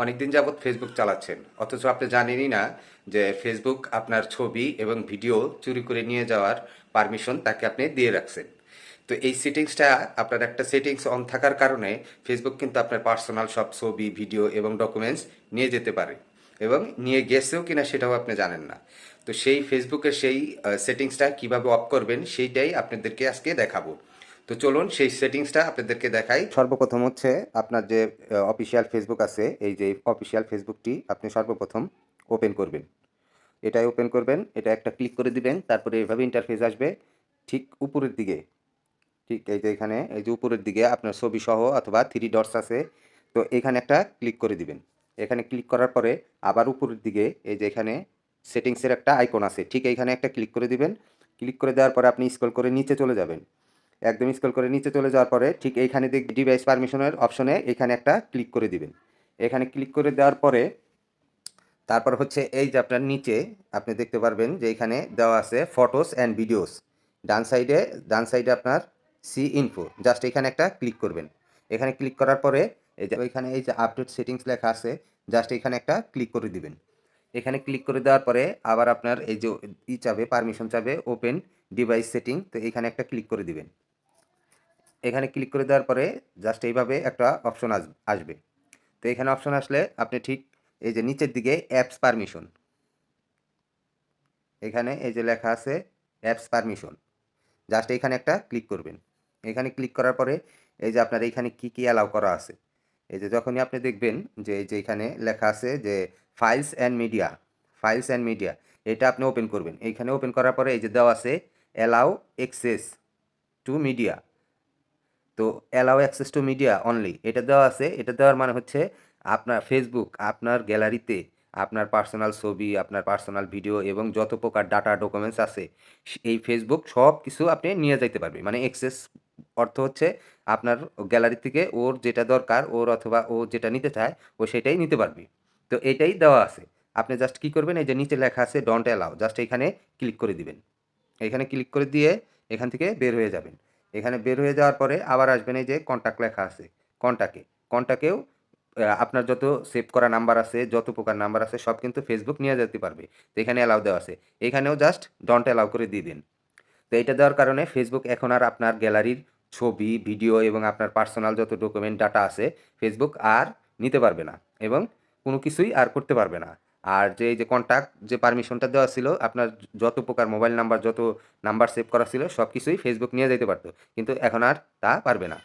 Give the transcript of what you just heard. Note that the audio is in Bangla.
অনেকদিন যাবৎ ফেসবুক চালাচ্ছেন, অথচ আপনি জানেনই না যে ফেসবুক আপনার ছবি এবং ভিডিও চুরি করে নিয়ে যাওয়ার পারমিশন তাকে আপনি দিয়ে রাখছেন। তো এই সেটিংসটা, আপনার একটা সেটিংস অন থাকার কারণে ফেসবুক কিন্তু আপনার পার্সোনাল সব ছবি, ভিডিও এবং ডকুমেন্টস নিয়ে যেতে পারে, এবং নিয়ে গেছেও কিনা সেটাও আপনি জানেন না। তো সেই ফেসবুকের সেই সেটিংসটা কিভাবে অফ করবেন সেইটাই আপনাদেরকে আজকে দেখাবো। তো চলুন সেই সেটিংসটা আপনাদেরকে দেখাই। সর্বপ্রথম হচ্ছে আপনার যে অফিসিয়াল ফেসবুক আছে, এই যে অফিসিয়াল ফেসবুকটি আপনি সর্বপ্রথম ওপেন করবেন। এটাই ওপেন করবেন, এটা একটা ক্লিক করে দিবেন, তারপরে এভাবে ইন্টারফেস আসবে। ঠিক উপরের দিকে, ঠিক এই যে এখানে এই যে উপরের দিকে আপনার ছবি সহ অথবা থ্রি ডটস আছে, তো এখানে একটা ক্লিক করে দিবেন। এখানে ক্লিক করার পরে আবার উপরের দিকে এই যে এখানে সেটিংসের একটা আইকন আছে, ঠিক এইখানে একটা ক্লিক করে দিবেন। ক্লিক করে দেওয়ার পরে আপনি স্ক্রল করে নিচে চলে যাবেন। একদম স্ক্রল করে নিচে চলে যাওয়ার পরে ঠিক এইখানে ডিভাইস পারমিশনের অপশনে এখানে একটা ক্লিক করে দিবেন। এখানে ক্লিক করে দেওয়ার পরে তারপর হচ্ছে এই যে আপনার নিচে আপনি দেখতে পারবেন যে এখানে দেওয়া আছে ফটোস অ্যান্ড ভিডিওস। ডান সাইডে আপনার সি ইনফো, জাস্ট এখানে একটা ক্লিক করবেন। এখানে ক্লিক করার পরে এই যে ওইখানে এই যে আপডেট সেটিংস লেখা আছে, জাস্ট এখানে একটা ক্লিক করে দিবেন। এখানে ক্লিক করে দেওয়ার পরে আবার আপনার এই যে চাবে, পারমিশন চাবে ওপেন ডিভাইস সেটিং, তো এখানে একটা ক্লিক করে দিবেন। এখানে ক্লিক করে দেওয়ার পরে জাস্ট এইভাবে একটা অপশন আসবে। তো এখানে অপশন আসলে আপনি ঠিক এই যে নিচের দিকে অ্যাপস পারমিশন, এখানে এই যে লেখা আছে অ্যাপস পারমিশন, জাস্ট এখানে একটা ক্লিক করবেন। এখানে ক্লিক করার পরে এই যে আপনার এইখানে কি কি অ্যালাউ করা আছে, এই যে যখনই আপনি দেখবেন যে এই যে এখানে লেখা আছে যে ফাইলস অ্যান্ড মিডিয়া, এটা আপনি ওপেন করবেন। এইখানে ওপেন করার পরে এই যে দেওয়া আছে অ্যালাউ অ্যাক্সেস টু মিডিয়া, তো allow access to media only এটা দেওয়া আছে। এটা দেওয়ার মানে হচ্ছে আপনার ফেসবুক আপনার গ্যালারিতে আপনার পার্সোনাল ছবি, আপনার পার্সোনাল ভিডিও এবং যত প্রকার ডাটা ডকুমেন্টস আছে এই ফেসবুক সব কিছু আপনি নিয়ে যাইতে পারবে। মানে অ্যাক্সেস অর্থ হচ্ছে আপনার গ্যালারি থেকে ওর যেটা দরকার, ওর অথবা ও যেটা নিতে চায় ও সেটাই নিতে পারবে। তো এটাই দেওয়া আছে। আপনি জাস্ট কী করবেন, এই যে নিচে লেখা আছে ডোন্ট অ্যালাউ, জাস্ট এখানে ক্লিক করে দিবেন। এখানে ক্লিক করে দিয়ে এখান থেকে বের হয়ে যাবেন। এখানে বের হয়ে যাওয়ার পরে আবার আসবেন, এই যে কন্ট্যাক্ট লেখা আছে, কন্ট্যাক্টেও আপনার যত সেভ করা নাম্বার আছে, যত প্রকার নাম্বার আছে সব কিন্তু ফেসবুক নিয়ে যেতে পারবে। তো এখানে অ্যালাউ দেওয়া আছে, এখানেও জাস্ট ডন্ট অ্যালাউ করে দিয়ে দিন। তো এটা দেওয়ার কারণে ফেসবুক এখন আর আপনার গ্যালারির ছবি, ভিডিও এবং আপনার পার্সোনাল যত ডকুমেন্ট ডাটা আছে ফেসবুক আর নিতে পারবে না, এবং কোনো কিছুই আর করতে পারবে না। আর যে এই যে কন্ট্যাক্ট যে পারমিশনটা দেওয়া ছিল, আপনার যত প্রকার মোবাইল নাম্বার, যত নাম্বার সেভ করা ছিল সব কিছুই ফেসবুক নিয়ে যেতে পারতো, কিন্তু এখন আর তা পারবে না।